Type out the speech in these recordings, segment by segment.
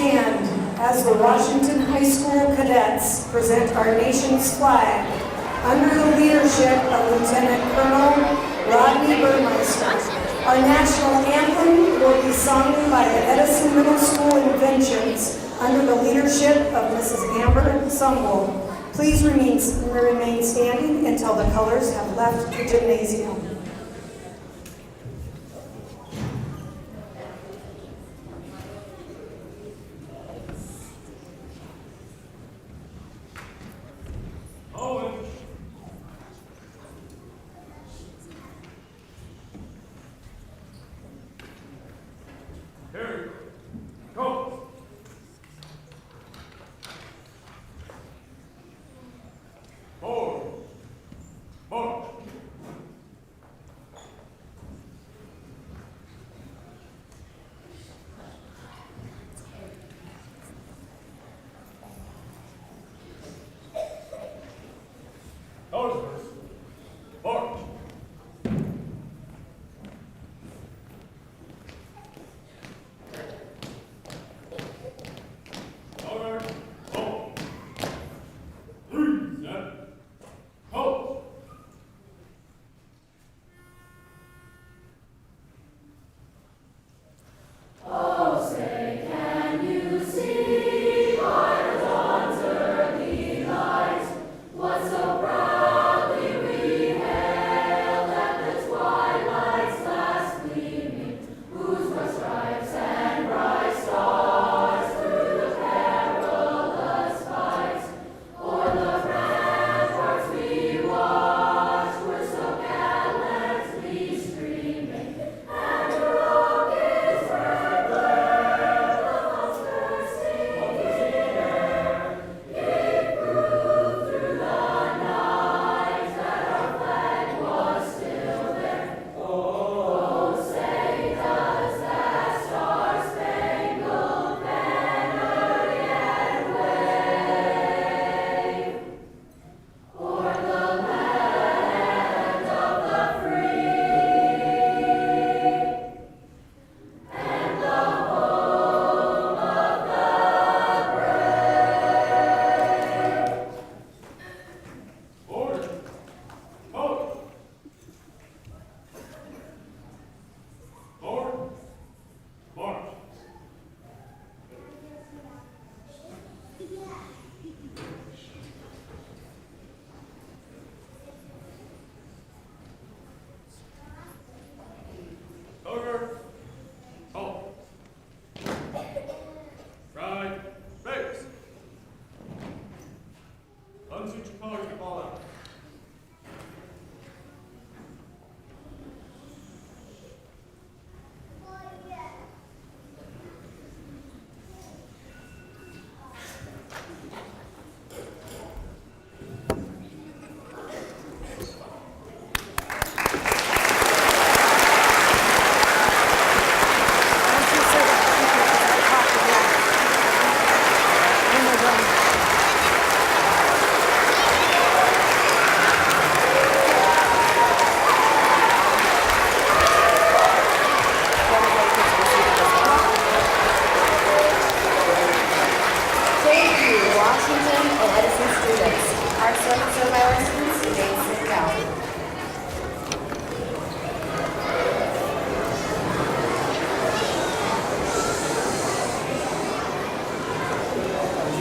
stand as the Washington High School cadets present our nation's flag under the leadership of Lieutenant Colonel Rodney Burmeister. Our national anthem will be sung by the Edison Middle School Inventions under the leadership of Mrs. Amber Sumwell. Please remain standing until the colors have left the gymnasium.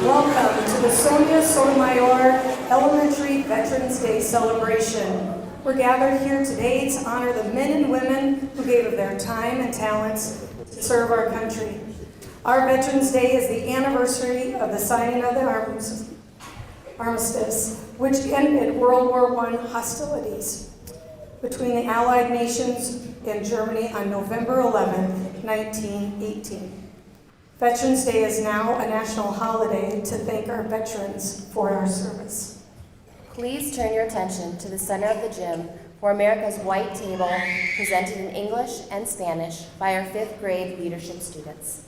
Welcome to the Sotomayor Elementary Veterans Day celebration. We're gathered here today to honor the men and women who gave of their time and talents to serve our country. Our Veterans Day is the anniversary of the signing of the armistice, which ended World War I hostilities between the Allied nations and Germany on November 11, 1918. Veterans Day is now a national holiday to thank our veterans for our service. Please turn your attention to the center of the gym for America's White Table, presented in English and Spanish by our 5th grade leadership students.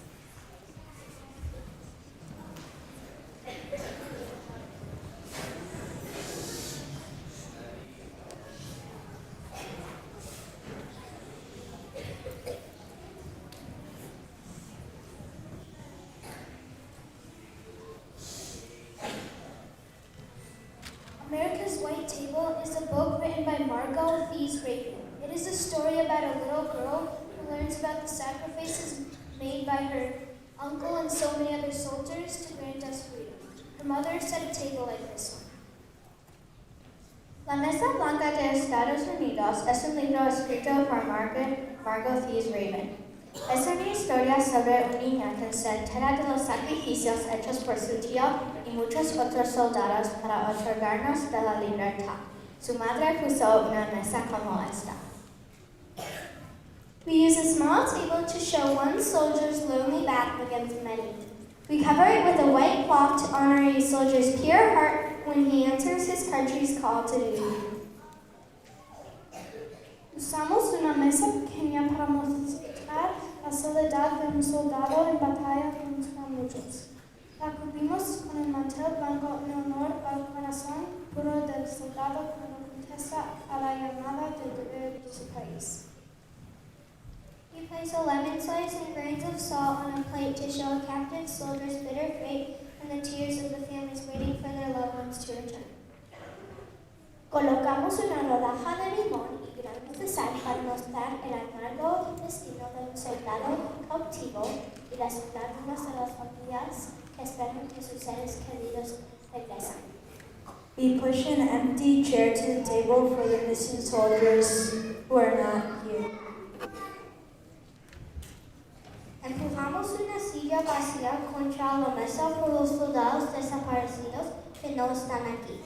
is a book written by Margot Thies Raven. It is a story about a little girl who learns about the sacrifices made by her uncle and so many other soldiers to grant us freedom. Her mother set a table like this one. La Mesa Blanca de Estados Unidos es un libro escrito por Margot Thies Raven. Es una historia sobre una niña que se entera de los sacrificios hechos por su tío y muchos otros soldados para otorgarnos de la libertad. Su madre puso una mesa como esta. We use a small table to show one soldier's lonely back against many. We cover it with a white cloth to honor a soldier's pure heart when he answers his country's call to duty. Usamos una mesa pequeña para mostrar la soledad de un soldado en batalla contra muchos. La cubrimos con el mantel blanco en honor al corazón puro del soldado cuando contesta a la llamada del deber de su país. We place a lemon slice and grains of salt on a plate to show a captive soldier's bitter fate and the tears of the families waiting for their loved ones to return. Colocamos una rodaja de limón y granos de sal para mostrar el amargo destino de un soldado cautivo y las lágrimas de las familias que esperan que sus seres queridos regresen. We push an empty chair to the table for the missing soldiers who are not here. Empujamos una silla vacía contra la mesa por los soldados desaparecidos que no están aquí.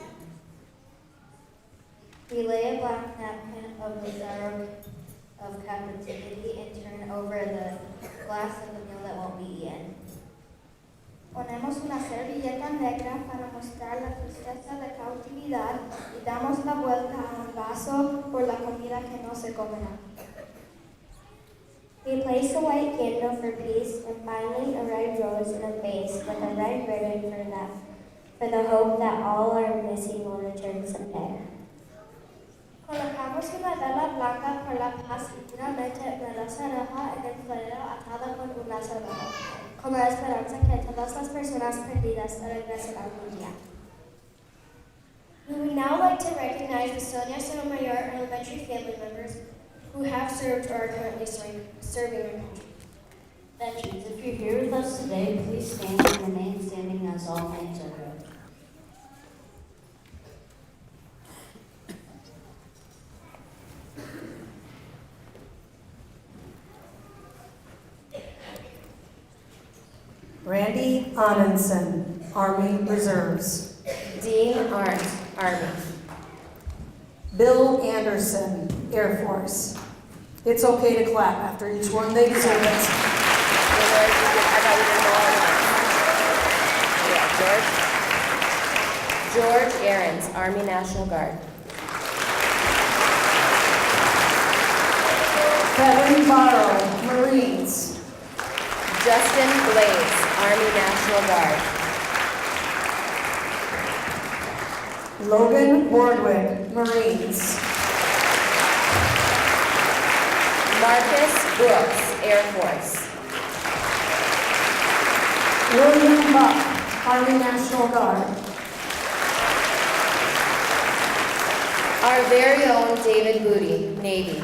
We lay a black napkin of the sorrow of captivity and turn over the glass of the meal that won't be eaten. Ponemos una servilleta negra para mostrar la tristeza de cautividad y damos la vuelta a un vaso por la comida que no se comerá. We place a white candle for peace and finally a red rose in a vase with a red ribbon for the hope that all our missing will return someday. Colocamos una vela blanca por la paz y una velosa roja en el florero atada con un lazo rojo, con la esperanza que todas las personas perdidas regresarán un día. We would now like to recognize the Sonia Sotomayor elementary family members who have served or are currently serving our country. Veterans, if you're here with us today, please stand and remain standing as all names are read. Randy Anundson, Army Reserves. Dean Arndt, Army. Bill Anderson, Air Force. It's okay to clap after each one, they deserve it. George Ahrens, Army National Guard. Kevin Barrow, Marines. Justin Blaze, Army National Guard. Logan Wardwick, Marines. Marcus Brooks, Air Force. William Buck, Army National Guard. Our very own David Booty, Navy.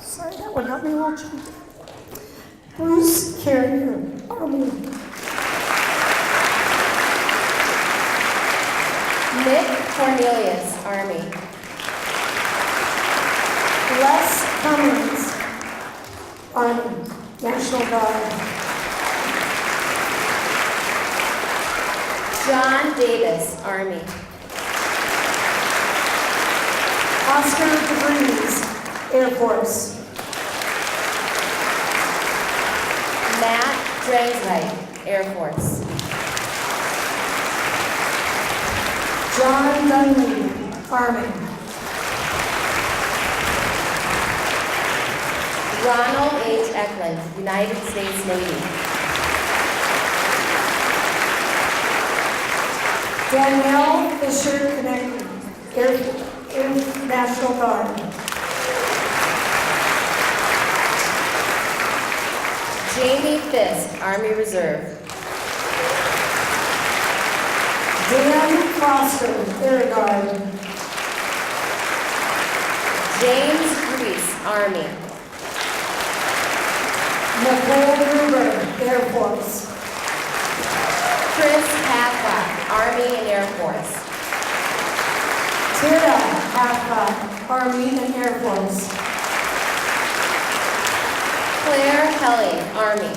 Sorry, that would help me watch. Bruce Carrier, Army. Nick Cornelius, Army. Les Cummings, Army, National Guard. John Davis, Army. Oscar DeVries, Air Force. Matt Drangsveit, Air Force. John Dunley, Army. Ronald H. Eklund, United States Navy. Danielle Fisher Connector, Air National Guard. Jamie Fisk, Army Reserve. Dan Foster, Air Guard. James Reese, Army. Nicole Gruber, Air Force. Chris Hathcock, Army and Air Force. Tara Hathcock, Army and Air Force. Claire Helling, Army.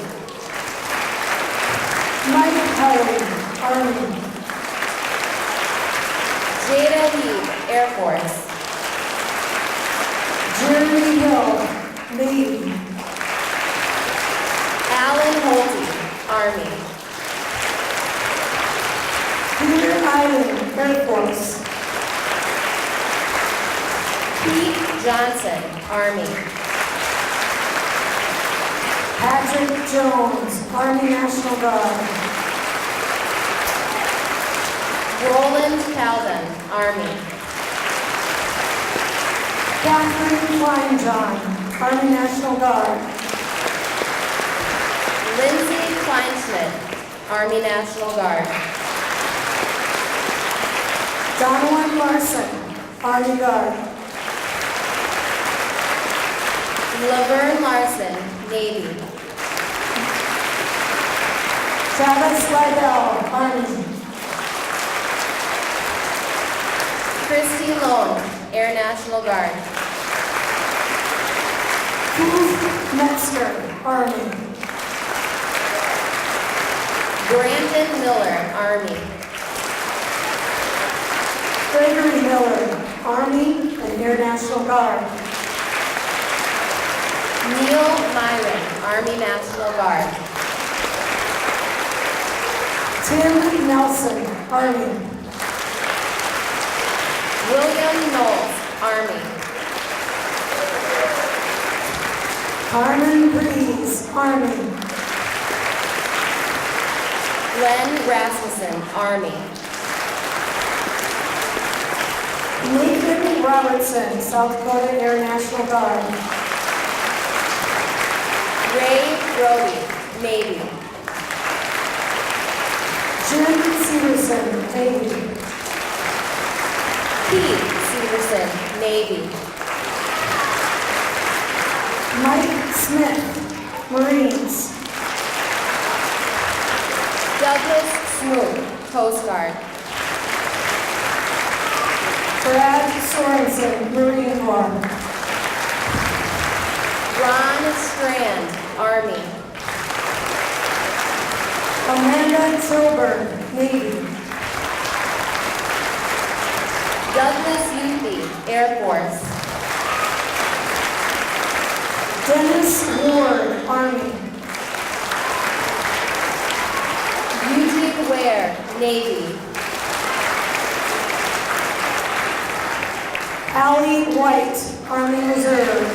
Mike Helling, Army. Jada Heath, Air Force. Jeremy Hill, Navy. Alan Holte, Army. Peter Island, Air Force. Pete Johnson, Army. Patrick Jones, Army National Guard. Roland Calden, Army. Catherine Kleinjohn, Army National Guard. Lindsay Kleinschmidt, Army National Guard. Donald Larson, Army Guard. Laverne Larson, Navy. Travis Slidell, Army. Christy Lone, Air National Guard. Keith Metzger, Army. Brandon Miller, Army. Gregory Miller, Army and Air National Guard. Neil Myron, Army National Guard. Tim Nelson, Army. William Knowles, Army. Carmen Breeze, Army. Glenn Rasmussen, Army. Nathan Robertson, South Dakota Air National Guard. Ray Brody, Navy. Jim Severson, Navy. Pete Severson, Navy. Mike Smith, Marines. Douglas Smoot, Coast Guard. Brad Sorensen, Marine Corps. Ron Strand, Army. Amanda Tilburg, Navy. Douglas Youthy, Air Force. Dennis Ward, Army. Eugene Ware, Navy. Allie White, Army Reserve.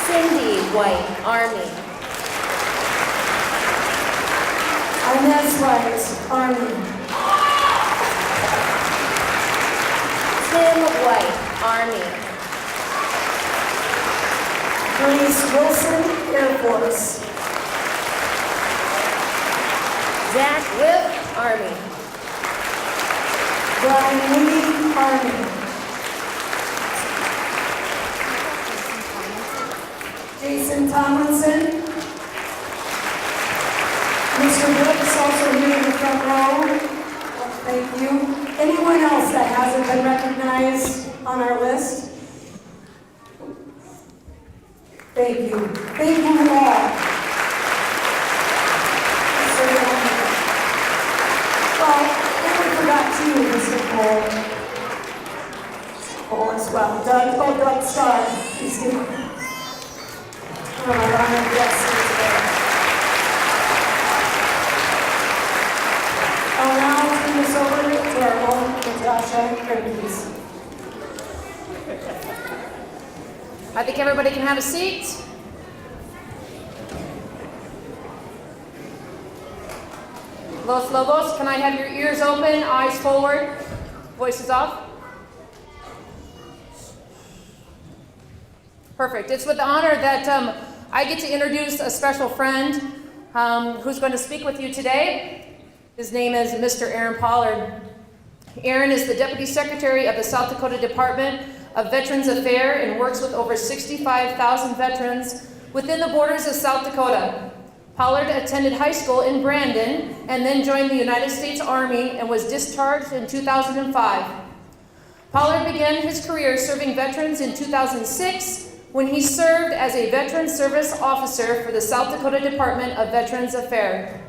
Cindy White, Army. Inez White, Army. Tim White, Army. Grace Wilson, Air Force. Zach Whip, Army. Brian Lee, Army. Jason Tomlinson. Mr. Brooks, also here in the front row. Thank you. Anyone else that hasn't been recognized on our list? Thank you. Thank you all. Well, we forgot you, Mr. Cole. Cole as well. Doug Starr. He's here. Oh, our honored guest here today. I'll now turn this over to our own Natasha Kripke. I think everybody can have a seat. Los Lobos, can I have your ears open, eyes forward, voices off? Perfect. It's with the honor that I get to introduce a special friend who's going to speak with you today. His name is Mr. Aaron Pollard. Aaron is the Deputy Secretary of the South Dakota Department of Veterans Affairs and works with over 65,000 veterans within the borders of South Dakota. Pollard attended high school in Brandon and then joined the United States Army and was discharged in 2005. Pollard began his career serving veterans in 2006 when he served as a Veteran Service Officer for the South Dakota Department of Veterans Affairs.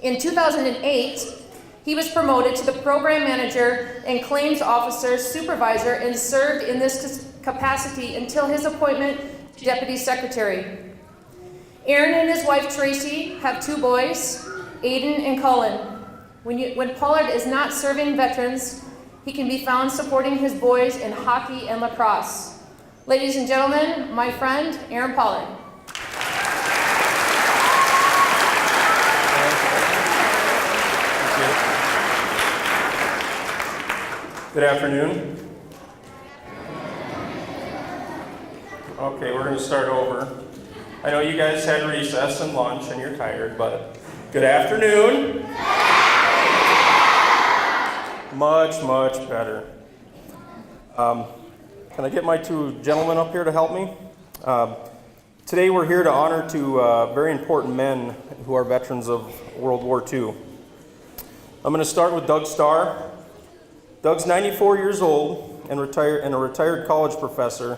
In 2008, he was promoted to the Program Manager and Claims Officer Supervisor and served in this capacity until his appointment to Deputy Secretary. Aaron and his wife Tracy have 2 boys, Aiden and Cullen. When Pollard is not serving veterans, he can be found supporting his boys in hockey and lacrosse. Ladies and gentlemen, my friend, Aaron Pollard. Good afternoon. Okay, we're going to start over. I know you guys had recess and lunch and you're tired, but good afternoon. Much, much better. Can I get my 2 gentlemen up here to help me? Today we're here to honor 2 very important men who are veterans of World War II. I'm going to start with Doug Starr. Doug's 94 years old and a retired college professor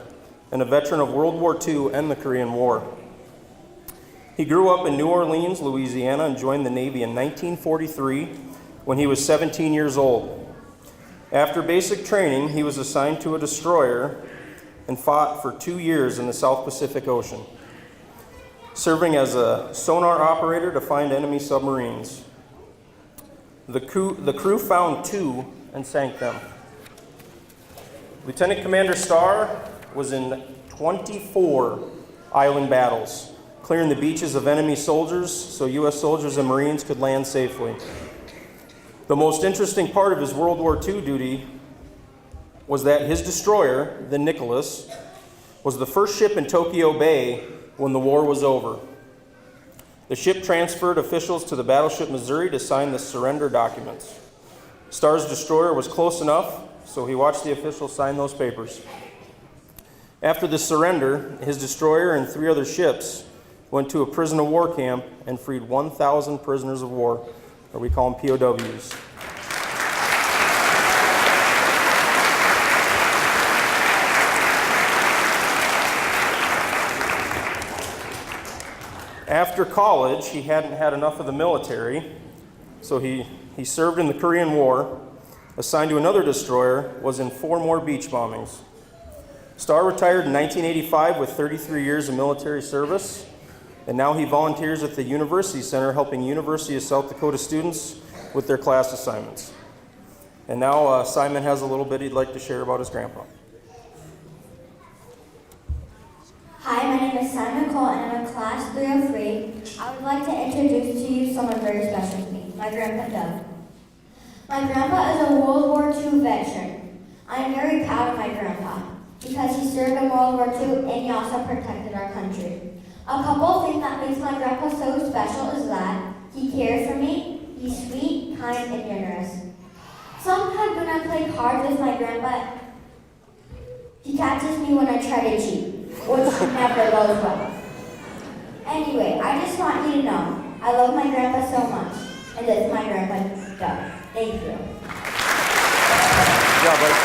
and a veteran of World War II and the Korean War. He grew up in New Orleans, Louisiana, and joined the Navy in 1943 when he was 17 years old. After basic training, he was assigned to a destroyer and fought for 2 years in the South Pacific Ocean, serving as a sonar operator to find enemy submarines. The crew found 2 and sank them. Lieutenant Commander Starr was in 24 island battles, clearing the beaches of enemy soldiers so U.S. soldiers and Marines could land safely. The most interesting part of his World War II duty was that his destroyer, the Nicholas, was the first ship in Tokyo Bay when the war was over. The ship transferred officials to the battleship Missouri to sign the surrender documents. Starr's destroyer was close enough, so he watched the officials sign those papers. After the surrender, his destroyer and 3 other ships went to a prison of war camp and freed 1,000 prisoners of war, or we call them POWs. After college, he hadn't had enough of the military, so he served in the Korean War, assigned to another destroyer, was in 4 more beach bombings. Starr retired in 1985 with 33 years of military service, and now he volunteers at the University Center helping University of South Dakota students with their class assignments. And now Simon has a little bit he'd like to share about his grandpa. Hi, my name is Simon Cole and I'm in class 303. I would like to introduce to you someone very special to me, my Grandpa Doug. My grandpa is a World War II veteran. I am very proud of my grandpa because he served in World War II and he also protected our country. A couple of things that makes my grandpa so special is that he cares for me, he's sweet, kind, and generous. Sometimes when I play cards with my grandpa, he catches me when I try to cheat, which never goes well. Anyway, I just want you to know, I love my grandpa so much, and this is my grandpa Doug. Thank you. Yeah, buddy.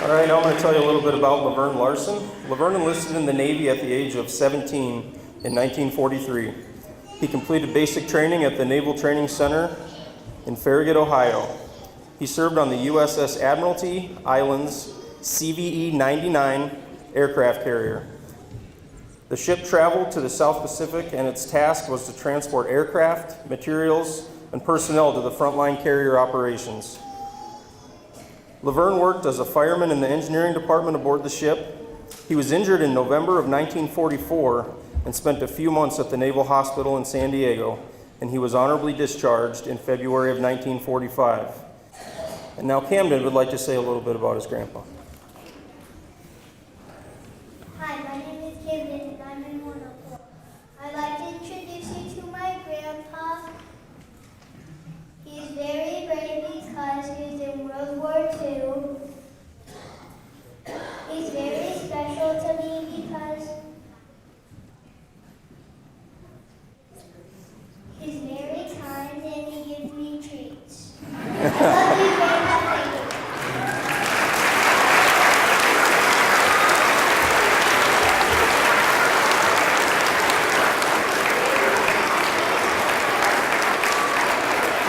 All right, now I'm going to tell you a little bit about Laverne Larson. Laverne enlisted in the Navy at the age of 17 in 1943. He completed basic training at the Naval Training Center in Farragut, Ohio. He served on the USS Admiralty Islands CVE-99 aircraft carrier. The ship traveled to the South Pacific and its task was to transport aircraft, materials, and personnel to the frontline carrier operations. Laverne worked as a fireman in the engineering department aboard the ship. He was injured in November of 1944 and spent a few months at the Naval Hospital in San Diego, and he was honorably discharged in February of 1945. And now Camden would like to say a little bit about his grandpa. Hi, my name is Kayla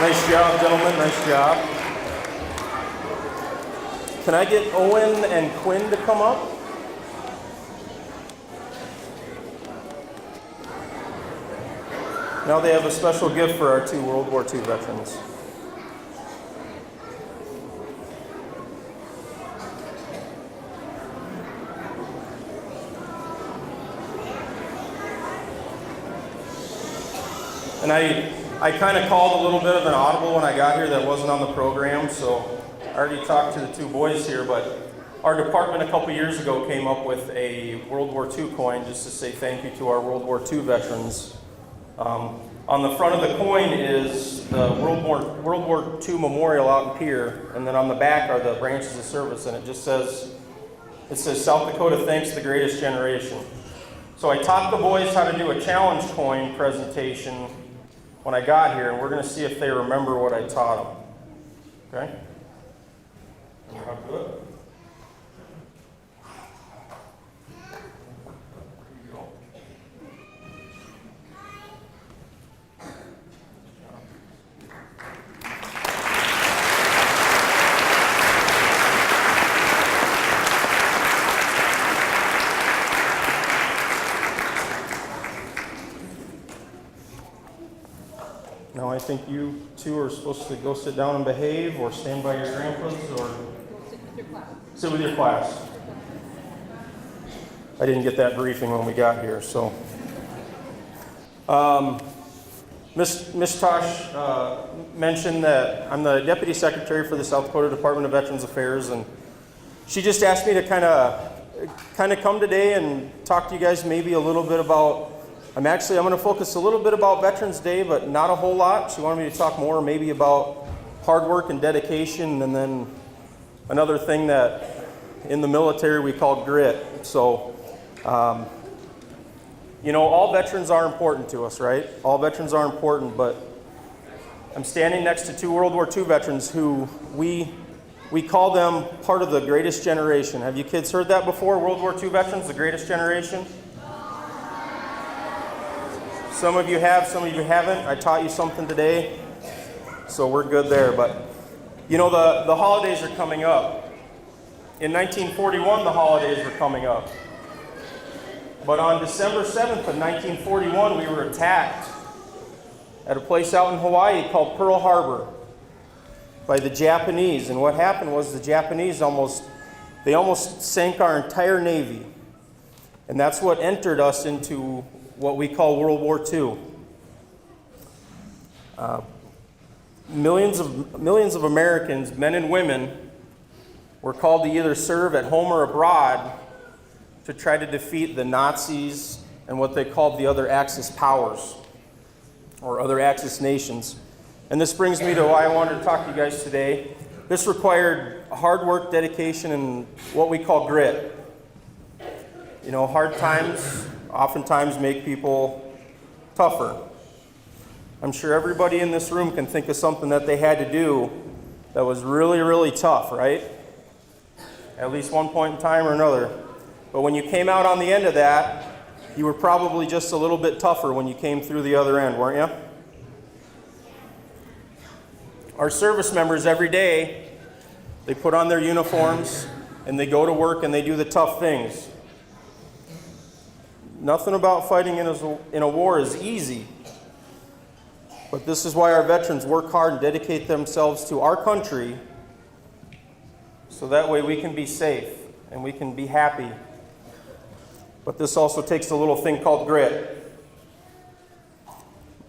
Nice job, gentlemen, nice job. Can I get Owen and Quinn to come up? Now they have a special gift for our 2 World War II veterans. And I kind of called a little bit of an audible when I got here that wasn't on the program, so I already talked to the 2 boys here, but our department a couple years ago came up with a World War II coin just to say thank you to our World War II veterans. On the front of the coin is the World War II memorial out in Pier, and then on the back are the branches of service, and it says South Dakota thanks the greatest generation. So I taught the boys how to do a challenge coin presentation when I got here, and we're going to see if they remember what I taught them. Okay? How to do it? Now I think you 2 are supposed to go sit down and behave, or stand by your grandpas, or sit with your class. I didn't get that briefing when we got here, so. Ms. Tosh mentioned that I'm the Deputy Secretary for the South Dakota Department of Veterans Affairs, and she just asked me to kind of come today and talk to you guys maybe a little bit about, I'm going to focus a little bit about Veterans Day, but not a whole lot. She wanted me to talk more maybe about hard work and dedication, and then another thing that in the military we call grit. So, all veterans are important to us, right? All veterans are important, but I'm standing next to 2 World War II veterans who we call them part of the greatest generation. Have you kids heard that before? World War II veterans, the greatest generation? Some of you have, some of you haven't. I taught you something today, so we're good there. But, the holidays are coming up. In 1941, the holidays were coming up. But on December 7th of 1941, we were attacked at a place out in Hawaii called Pearl Harbor by the Japanese. And what happened was the Japanese almost sank our entire Navy. And that's what entered us into what we call World War II. Millions of Americans, men and women, were called to either serve at home or abroad to try to defeat the Nazis and what they called the other Axis powers, or other Axis nations. And this brings me to why I wanted to talk to you guys today. This required hard work, dedication, and what we call grit. Hard times oftentimes make people tougher. I'm sure everybody in this room can think of something that they had to do that was really, really tough, right? At least one point in time or another. But when you came out on the end of that, you were probably just a little bit tougher when you came through the other end, weren't you? Our service members every day, they put on their uniforms and they go to work and they do the tough things. Nothing about fighting in a war is easy. But this is why our veterans work hard and dedicate themselves to our country, so that way we can be safe and we can be happy. But this also takes a little thing called grit.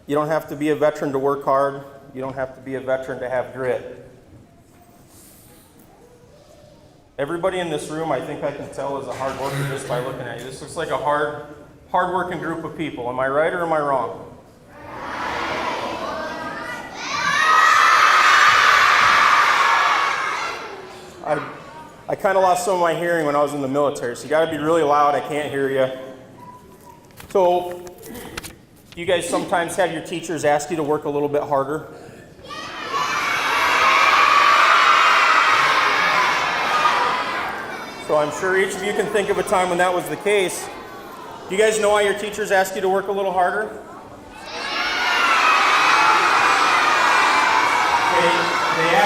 You don't have to be a veteran to work hard. You don't have to be a veteran to have grit. Everybody in this room, I think I can tell, is a hard worker just by looking at you. This looks like a hard-working group of people. Am I right or am I wrong? I kind of lost some of my hearing when I was in the military, so you got to be really loud. I can't hear you. So, you guys sometimes have your teachers ask you to work a little bit harder? So I'm sure each of you can think of a time when that was the case. Do you guys know why your teachers ask you to work a little harder?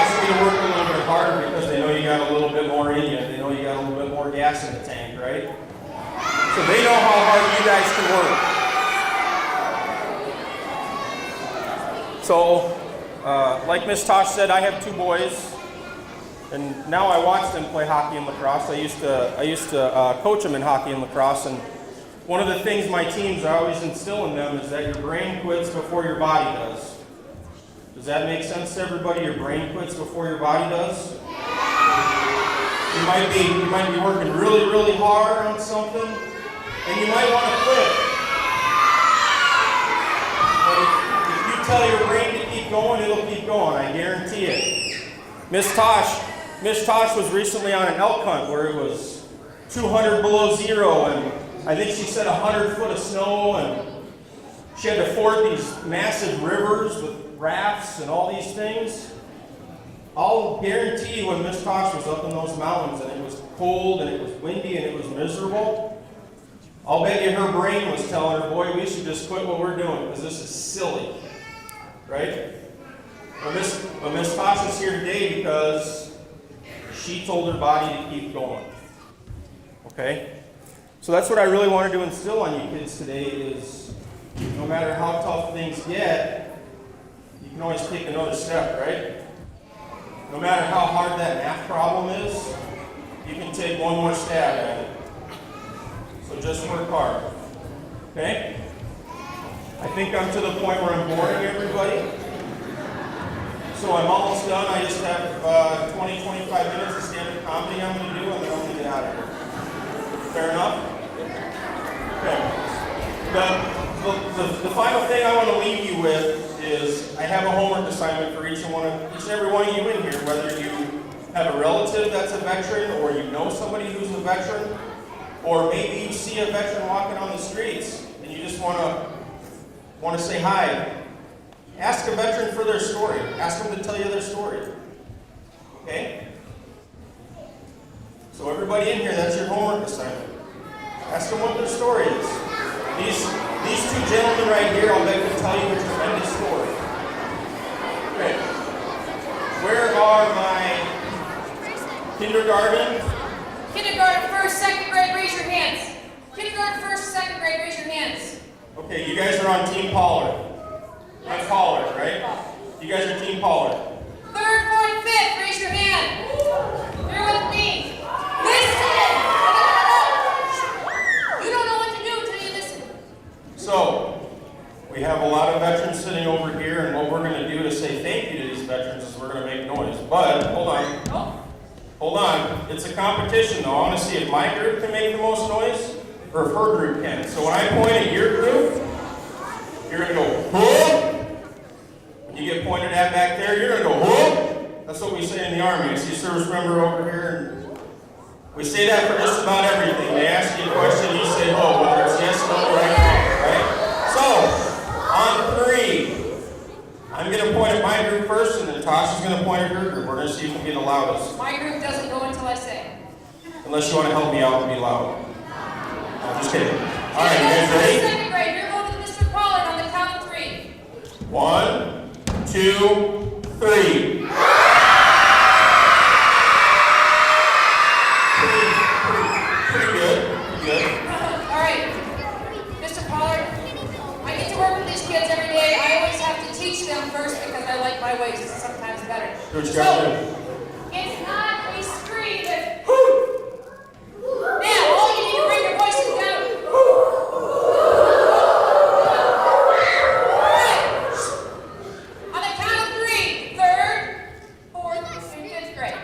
ask you to work a little bit harder because they know you got a little bit more in you. They know you got a little bit more gas in the tank, right? So they know how hard you guys can work. So, like Miss Tosh said, I have 2 boys, and now I watch them play hockey and lacrosse. I used to coach them in hockey and lacrosse, and one of the things my teams I always instill in them is that your brain quits before your body does. Does that make sense to everybody? Your brain quits before your body does? You might be working really, really hard on something, and you might want to quit. But if you tell your brain to keep going, it'll keep going. I guarantee it. Miss Tosh was recently on an elk hunt where it was 200 below zero, and I think she said 100 foot of snow, and she had to ford these massive rivers with rafts and all these things. I'll guarantee you when Miss Tosh was up in those mountains and it was cold and it was windy and it was miserable, I'll bet you her brain was telling her, boy, we should just quit what we're doing because this is silly, right? But Miss Tosh is here today because she told her body to keep going, okay? So that's what I really wanted to instill on you kids today is no matter how tough things get, you can always take another step, right? No matter how hard that math problem is, you can take one more stab at it. So just work hard, okay? I think I'm to the point where I'm boring everybody. So I'm almost done. I just have 20, 25 minutes of stand-up comedy I'm going to do, and then I'm going to get out of here. Fair enough? Okay. The final thing I want to leave you with is I have a homework assignment for each and every one of you in here, whether you have a relative that's a veteran, or you know somebody who's a veteran, or maybe you see a veteran walking on the streets and you just want to say hi. Ask a veteran for their story. Ask them to tell you their story. Okay? So everybody in here, that's your homework assignment. Ask them what their story is. These 2 gentlemen right here, I'll bet can tell you a tremendous story. Okay. Where are my kindergarten? Kindergarten, 1st, 2nd grade, raise your hands. Kindergarten, 1st, 2nd grade, raise your hands. Okay, you guys are on Team Pollard. I'm Pollard, right? You guys are Team Pollard. 3rd, 4th, 5th, raise your hand. You're with me. Listen! You don't know what to do until you listen. So, we have a lot of veterans sitting over here, and what we're going to do to say thank you to these veterans is we're going to make noise. But, hold on. Oh. Hold on. It's a competition, though. I want to see if my group can make the most noise, or if her group can. So when I point at your group, you're going to go, whoop. When you get pointed at back there, you're going to go, whoop. That's what we say in the Army. I see a service member over here, and we say that for just about everything. They ask you a question, you say, oh, whether it's yes, no, right, right? So, on 3, I'm going to point at my group first, and then Tasha's going to point at her group. We're going to see who can be the loudest. My group doesn't go until I say. Unless you want to help me out and be loud. I'm just kidding. All right, you guys ready? 2nd grade, you're going with Mr. Pollard on the count of 3. 1, 2, 3. Pretty good. All right, Mr. Pollard, I get to work with these kids every day. I always have to teach them first because I like my ways sometimes better. So, it's not a scream that. Now, all you need to bring your voices down. On the count of 3, 3rd, 4th, and 5th grade.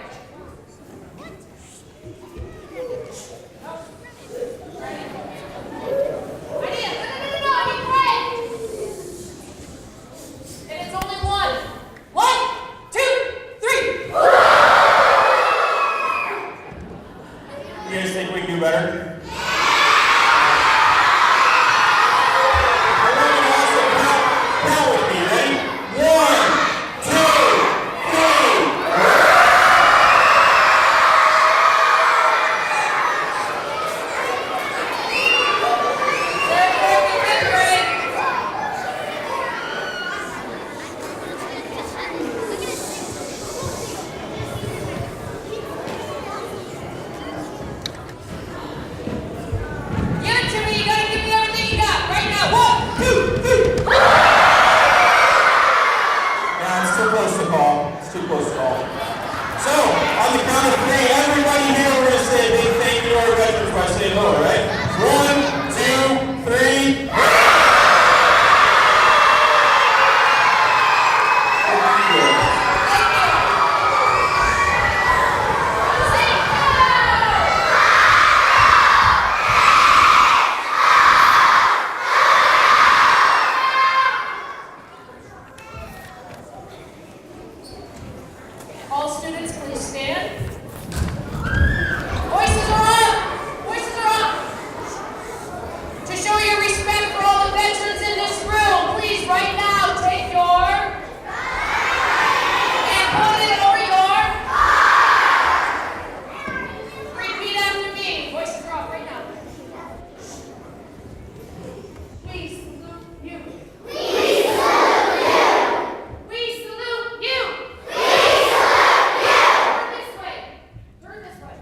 And it's only 1. 1, 2, 3. all students please stand? Voices are up! Voices are up! To show your respect for all the veterans in this room, please right now take your and put it over your. Repeat after me. Voices are up right now. Please salute you. We salute you. We salute you. Turn this way. Turn this way.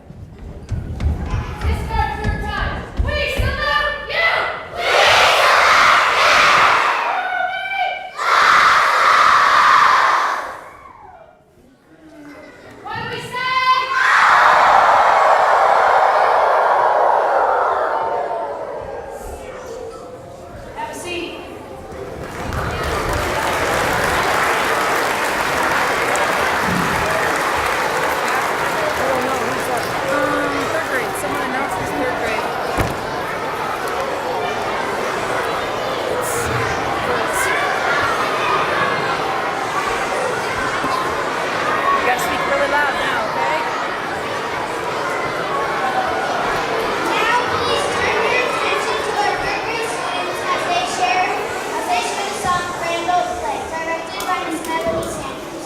This is our third time. We salute you. What do we say? Have a seat. Third grade. Someone announced this third grade. You gotta speak really loud now, okay? Now please turn your attention to our third grade students as they share the song Randall's Play, directed by Miss Melody Sanders.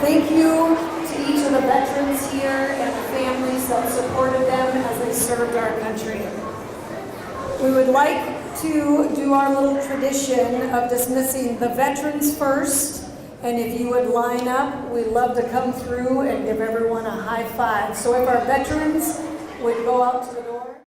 Thank you to each of the veterans here and the families that supported them as they served our country. We would like to do our little tradition of dismissing the veterans first, and if you would line up, we'd love to come through and give everyone a high five. So if our veterans would go out to the door.